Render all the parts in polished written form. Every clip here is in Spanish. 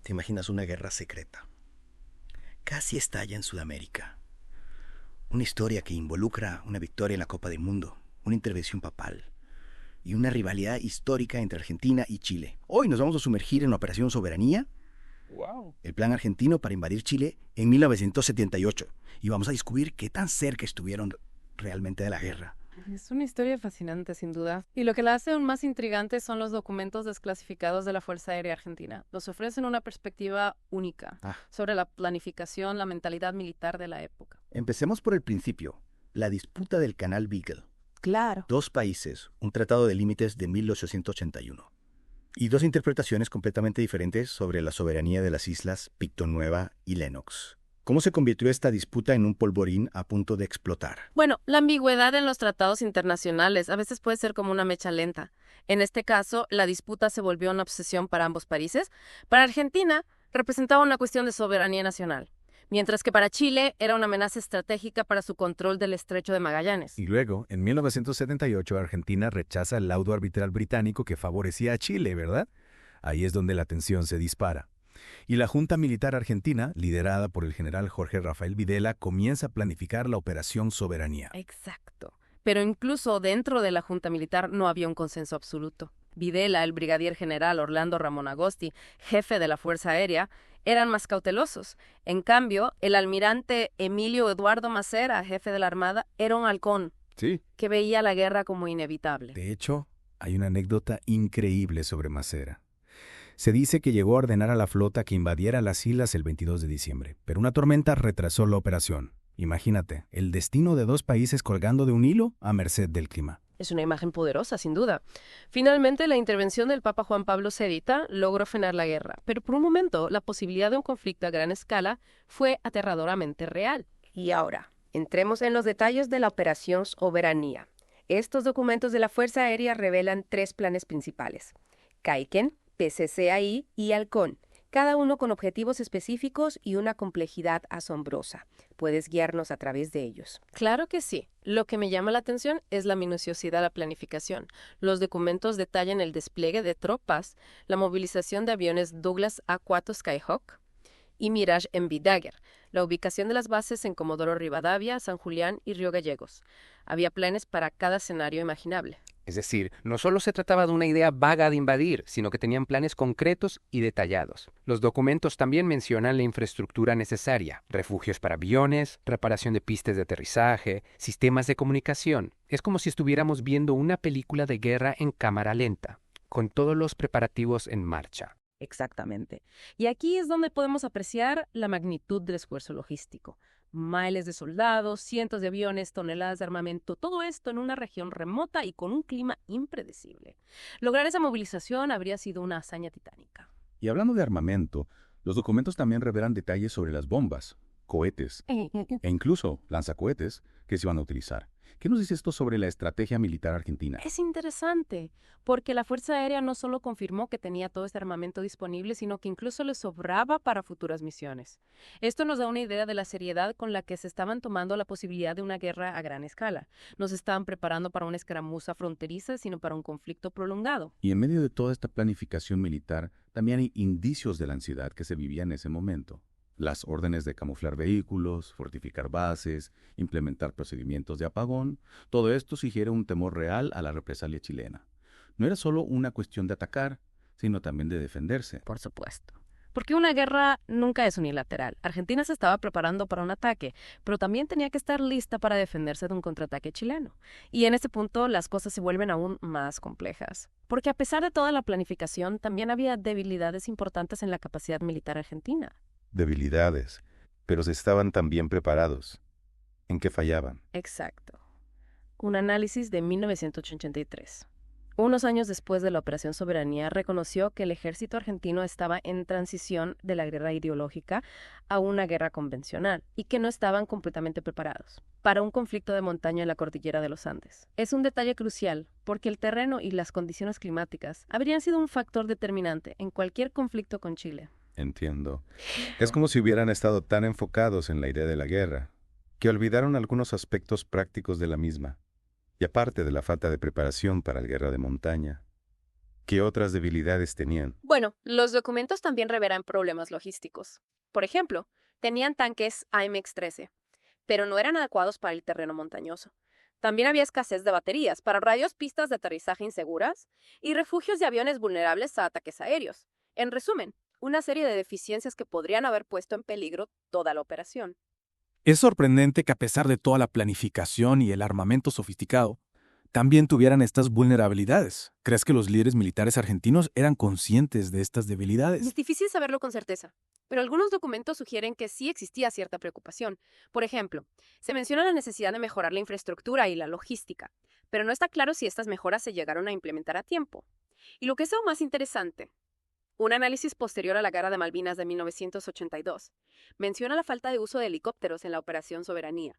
Te imaginas una guerra secreta. Casi estalla en Sudamérica. Una historia que involucra una victoria en la Copa del Mundo, una intervención papal y una rivalidad histórica entre Argentina y Chile. Hoy nos vamos a sumergir en la Operación Soberanía, Wow. el plan argentino para invadir Chile en 1978. Y vamos a descubrir qué tan cerca estuvieron realmente de la guerra. Es una historia fascinante, sin duda. Y lo que la hace aún más intrigante son los documentos desclasificados de la Fuerza Aérea Argentina. Nos ofrecen una perspectiva única sobre la planificación, la mentalidad militar de la época. Empecemos por el principio, la disputa del Canal Beagle. Claro. Dos países, un tratado de límites de 1881. Y dos interpretaciones completamente diferentes sobre la soberanía de las islas Picton Nueva y Lennox. ¿Cómo se convirtió esta disputa en un polvorín a punto de explotar? Bueno, la ambigüedad en los tratados internacionales a veces puede ser como una mecha lenta. En este caso, la disputa se volvió una obsesión para ambos países. Para Argentina, representaba una cuestión de soberanía nacional, mientras que para Chile era una amenaza estratégica para su control del Estrecho de Magallanes. Y luego, en 1978, Argentina rechaza el laudo arbitral británico que favorecía a Chile, ¿verdad? Ahí es donde la tensión se dispara. Y la Junta Militar Argentina, liderada por el general Jorge Rafael Videla, comienza a planificar la Operación Soberanía. Exacto. Pero incluso dentro de la Junta Militar no había un consenso absoluto. Videla, el brigadier general Orlando Ramón Agosti, jefe de la Fuerza Aérea, eran más cautelosos. En cambio, el almirante Emilio Eduardo Macera, jefe de la Armada, era un halcón Sí. que veía la guerra como inevitable. De hecho, hay una anécdota increíble sobre Macera. Se dice que llegó a ordenar a la flota que invadiera las islas el 22 de diciembre, pero una tormenta retrasó la operación. Imagínate, el destino de dos países colgando de un hilo a merced del clima. Es una imagen poderosa, sin duda. Finalmente, la intervención del Papa Juan Pablo SEDITA logró frenar la guerra, pero por un momento la posibilidad de un conflicto a gran escala fue aterradoramente real. Y ahora, entremos en los detalles de la Operación Soberanía. Estos documentos de la Fuerza Aérea revelan tres planes principales: Kaiken, PCCAI y Halcón, cada uno con objetivos específicos y una complejidad asombrosa. ¿Puedes guiarnos a través de ellos? Claro que sí. Lo que me llama la atención es la minuciosidad de la planificación. Los documentos detallan el despliegue de tropas, la movilización de aviones Douglas A-4 Skyhawk y Mirage Envy Dagger, la ubicación de las bases en Comodoro Rivadavia, San Julián y Río Gallegos. Había planes para cada escenario imaginable. Es decir, no solo se trataba de una idea vaga de invadir, sino que tenían planes concretos y detallados. Los documentos también mencionan la infraestructura necesaria: refugios para aviones, reparación de pistas de aterrizaje, sistemas de comunicación. Es como si estuviéramos viendo una película de guerra en cámara lenta, con todos los preparativos en marcha. Exactamente. Y aquí es donde podemos apreciar la magnitud del esfuerzo logístico. Miles de soldados, cientos de aviones, toneladas de armamento, todo esto en una región remota y con un clima impredecible. Lograr esa movilización habría sido una hazaña titánica. Y hablando de armamento, los documentos también revelan detalles sobre las bombas, cohetes e incluso lanzacohetes que se iban a utilizar. ¿Qué nos dice esto sobre la estrategia militar argentina? Es interesante, porque la Fuerza Aérea no solo confirmó que tenía todo este armamento disponible, sino que incluso le sobraba para futuras misiones. Esto nos da una idea de la seriedad con la que se estaban tomando la posibilidad de una guerra a gran escala. No se estaban preparando para una escaramuza fronteriza, sino para un conflicto prolongado. Y en medio de toda esta planificación militar, también hay indicios de la ansiedad que se vivía en ese momento. Las órdenes de camuflar vehículos, fortificar bases, implementar procedimientos de apagón, todo esto sugiere un temor real a la represalia chilena. No era solo una cuestión de atacar, sino también de defenderse. Por supuesto. Porque una guerra nunca es unilateral. Argentina se estaba preparando para un ataque, pero también tenía que estar lista para defenderse de un contraataque chileno. Y en ese punto las cosas se vuelven aún más complejas. Porque a pesar de toda la planificación, también había debilidades importantes en la capacidad militar argentina. Debilidades, pero se estaban también preparados. ¿En qué fallaban? Exacto. Un análisis de 1983. Unos años después de la Operación Soberanía, reconoció que el ejército argentino estaba en transición de la guerra ideológica a una guerra convencional y que no estaban completamente preparados para un conflicto de montaña en la cordillera de los Andes. Es un detalle crucial porque el terreno y las condiciones climáticas habrían sido un factor determinante en cualquier conflicto con Chile. Entiendo. Es como si hubieran estado tan enfocados en la idea de la guerra, que olvidaron algunos aspectos prácticos de la misma. Y aparte de la falta de preparación para la guerra de montaña, ¿Qué otras debilidades tenían? Bueno, los documentos también revelan problemas logísticos. Por ejemplo, tenían tanques AMX-13, pero no eran adecuados para el terreno montañoso. También había escasez de baterías para radios, pistas de aterrizaje inseguras y refugios de aviones vulnerables a ataques aéreos. En resumen, una serie de deficiencias que podrían haber puesto en peligro toda la operación. Es sorprendente que a pesar de toda la planificación y el armamento sofisticado, también tuvieran estas vulnerabilidades. ¿Crees que los líderes militares argentinos eran conscientes de estas debilidades? Es difícil saberlo con certeza, pero algunos documentos sugieren que sí existía cierta preocupación. Por ejemplo, se menciona la necesidad de mejorar la infraestructura y la logística, pero no está claro si estas mejoras se llegaron a implementar a tiempo. Y lo que es aún más interesante, un análisis posterior a la Guerra de Malvinas de 1982 menciona la falta de uso de helicópteros en la Operación Soberanía.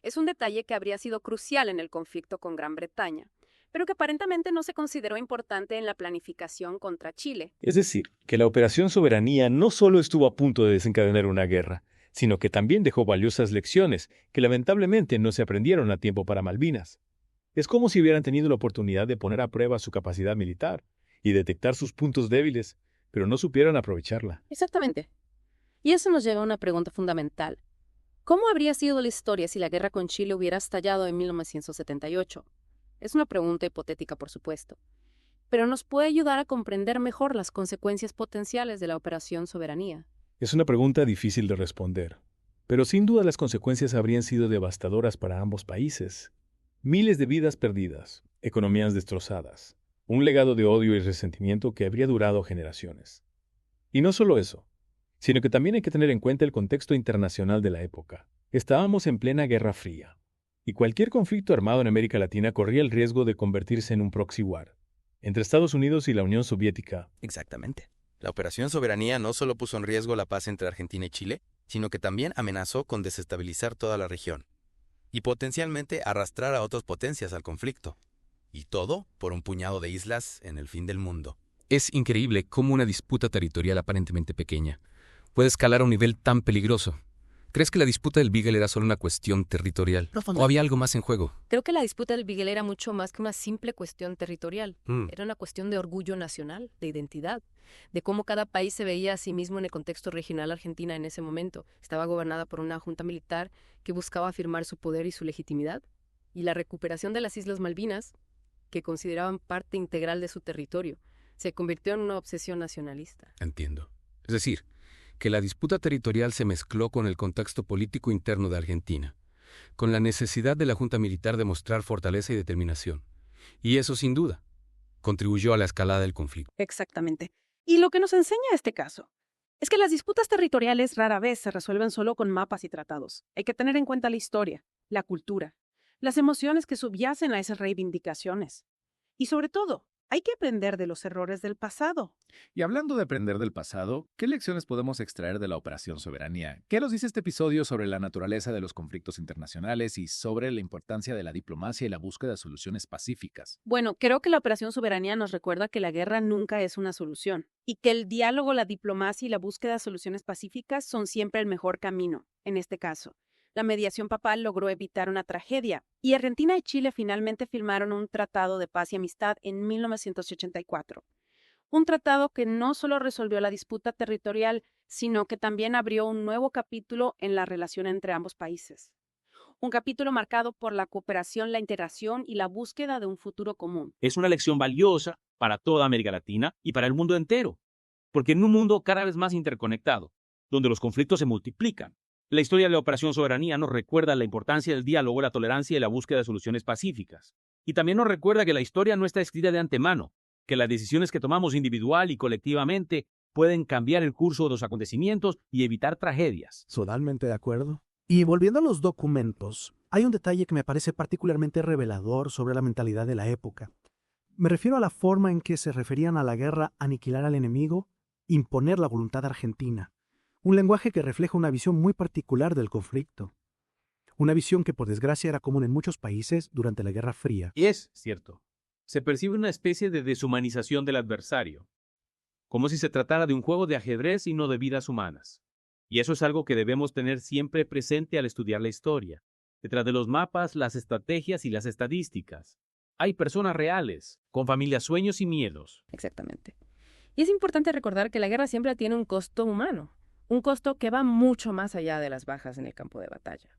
Es un detalle que habría sido crucial en el conflicto con Gran Bretaña, pero que aparentemente no se consideró importante en la planificación contra Chile. Es decir, que la Operación Soberanía no solo estuvo a punto de desencadenar una guerra, sino que también dejó valiosas lecciones que lamentablemente no se aprendieron a tiempo para Malvinas. Es como si hubieran tenido la oportunidad de poner a prueba su capacidad militar y detectar sus puntos débiles, pero no supieron aprovecharla. Exactamente. Y eso nos lleva a una pregunta fundamental. ¿Cómo habría sido la historia si la guerra con Chile hubiera estallado en 1978? Es una pregunta hipotética, por supuesto, pero nos puede ayudar a comprender mejor las consecuencias potenciales de la Operación Soberanía. Es una pregunta difícil de responder, pero sin duda las consecuencias habrían sido devastadoras para ambos países. Miles de vidas perdidas, economías destrozadas, un legado de odio y resentimiento que habría durado generaciones. Y no solo eso, sino que también hay que tener en cuenta el contexto internacional de la época. Estábamos en plena Guerra Fría, y cualquier conflicto armado en América Latina corría el riesgo de convertirse en un proxy war entre Estados Unidos y la Unión Soviética. Exactamente. La Operación Soberanía no solo puso en riesgo la paz entre Argentina y Chile, sino que también amenazó con desestabilizar toda la región y potencialmente arrastrar a otras potencias al conflicto. Y todo por un puñado de islas en el fin del mundo. Es increíble cómo una disputa territorial aparentemente pequeña puede escalar a un nivel tan peligroso. ¿Crees que la disputa del Beagle era solo una cuestión territorial? ¿O había algo más en juego? Creo que la disputa del Beagle era mucho más que una simple cuestión territorial. Era una cuestión de orgullo nacional, de identidad, de cómo cada país se veía a sí mismo en el contexto regional. Argentina en ese momento estaba gobernada por una junta militar que buscaba afirmar su poder y su legitimidad, y la recuperación de las Islas Malvinas, que consideraban parte integral de su territorio, se convirtió en una obsesión nacionalista. Entiendo. Es decir, que la disputa territorial se mezcló con el contexto político interno de Argentina, con la necesidad de la junta militar de mostrar fortaleza y determinación. Y eso, sin duda, contribuyó a la escalada del conflicto. Exactamente. Y lo que nos enseña este caso es que las disputas territoriales rara vez se resuelven solo con mapas y tratados. Hay que tener en cuenta la historia, la cultura, las emociones que subyacen a esas reivindicaciones. Y sobre todo, hay que aprender de los errores del pasado. Y hablando de aprender del pasado, ¿qué lecciones podemos extraer de la Operación Soberanía? ¿Qué nos dice este episodio sobre la naturaleza de los conflictos internacionales y sobre la importancia de la diplomacia y la búsqueda de soluciones pacíficas? Bueno, creo que la Operación Soberanía nos recuerda que la guerra nunca es una solución y que el diálogo, la diplomacia y la búsqueda de soluciones pacíficas son siempre el mejor camino, en este caso. La mediación papal logró evitar una tragedia, y Argentina y Chile finalmente firmaron un tratado de paz y amistad en 1984. Un tratado que no solo resolvió la disputa territorial, sino que también abrió un nuevo capítulo en la relación entre ambos países. Un capítulo marcado por la cooperación, la integración y la búsqueda de un futuro común. Es una lección valiosa para toda América Latina y para el mundo entero, porque en un mundo cada vez más interconectado, donde los conflictos se multiplican, la historia de la Operación Soberanía nos recuerda la importancia del diálogo, la tolerancia y la búsqueda de soluciones pacíficas. Y también nos recuerda que la historia no está escrita de antemano, que las decisiones que tomamos individual y colectivamente pueden cambiar el curso de los acontecimientos y evitar tragedias. Totalmente de acuerdo. Y volviendo a los documentos, hay un detalle que me parece particularmente revelador sobre la mentalidad de la época. Me refiero a la forma en que se referían a la guerra aniquilar al enemigo, imponer la voluntad argentina. Un lenguaje que refleja una visión muy particular del conflicto. Una visión que, por desgracia, era común en muchos países durante la Guerra Fría. Y es cierto, se percibe una especie de deshumanización del adversario, como si se tratara de un juego de ajedrez y no de vidas humanas. Y eso es algo que debemos tener siempre presente al estudiar la historia. Detrás de los mapas, las estrategias y las estadísticas, Hay personas reales, con familias, sueños y miedos. Exactamente. Y es importante recordar que la guerra siempre tiene un costo humano, un costo que va mucho más allá de las bajas en el campo de batalla.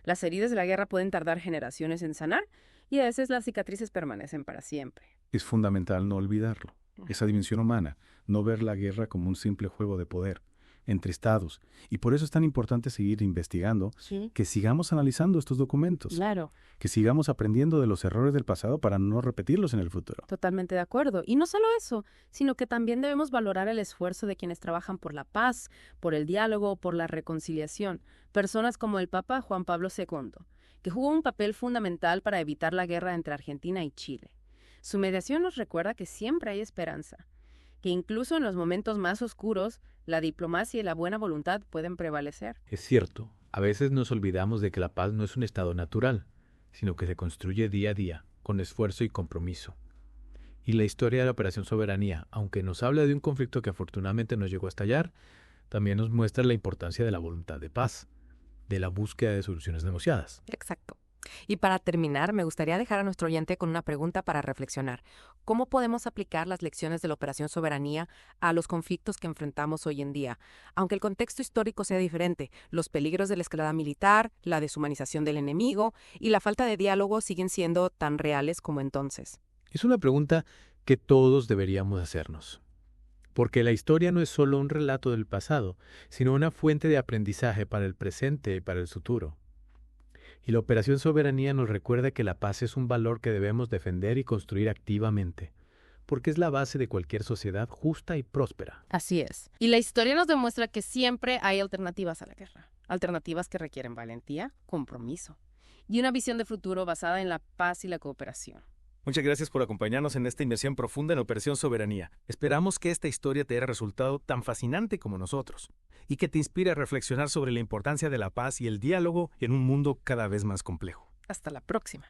Las heridas de la guerra pueden tardar generaciones en sanar y a veces las cicatrices permanecen para siempre. Es fundamental no olvidarlo, esa dimensión humana, no ver la guerra como un simple juego de poder entre estados. Y por eso es tan importante seguir investigando, Sí. que sigamos analizando estos documentos, Claro, que sigamos aprendiendo de los errores del pasado para no repetirlos en el futuro. totalmente de acuerdo. Y no solo eso, sino que también debemos valorar el esfuerzo de quienes trabajan por la paz, por el diálogo, por la reconciliación. Personas como el Papa Juan Pablo II, que jugó un papel fundamental para evitar la guerra entre Argentina y Chile. Su mediación nos recuerda que siempre hay esperanza, que incluso en los momentos más oscuros, la diplomacia y la buena voluntad pueden prevalecer. Es cierto, a veces nos olvidamos de que la paz no es un estado natural, sino que se construye día a día, con esfuerzo y compromiso. Y la historia de la Operación Soberanía, aunque nos habla de un conflicto que afortunadamente no llegó a estallar, también nos muestra la importancia de la voluntad de paz, de la búsqueda de soluciones negociadas. Exacto. Y para terminar, me gustaría dejar a nuestro oyente con una pregunta para reflexionar. ¿Cómo podemos aplicar las lecciones de la Operación Soberanía a los conflictos que enfrentamos hoy en día? Aunque el contexto histórico sea diferente, los peligros de la escalada militar, la deshumanización del enemigo y la falta de diálogo siguen siendo tan reales como entonces. Es una pregunta que todos deberíamos hacernos. Porque la historia no es solo un relato del pasado, sino una fuente de aprendizaje para el presente y para el futuro. Y la Operación Soberanía nos recuerda que la paz es un valor que debemos defender y construir activamente, porque es la base de cualquier sociedad justa y próspera. Así es. Y la historia nos demuestra que siempre hay alternativas a la guerra. Alternativas que requieren valentía, compromiso y una visión de futuro basada en la paz y la cooperación. Muchas gracias por acompañarnos en esta inmersión profunda en Operación Soberanía. Esperamos que esta historia te haya resultado tan fascinante como nosotros y que te inspire a reflexionar sobre la importancia de la paz y el diálogo en un mundo cada vez más complejo. Hasta la próxima.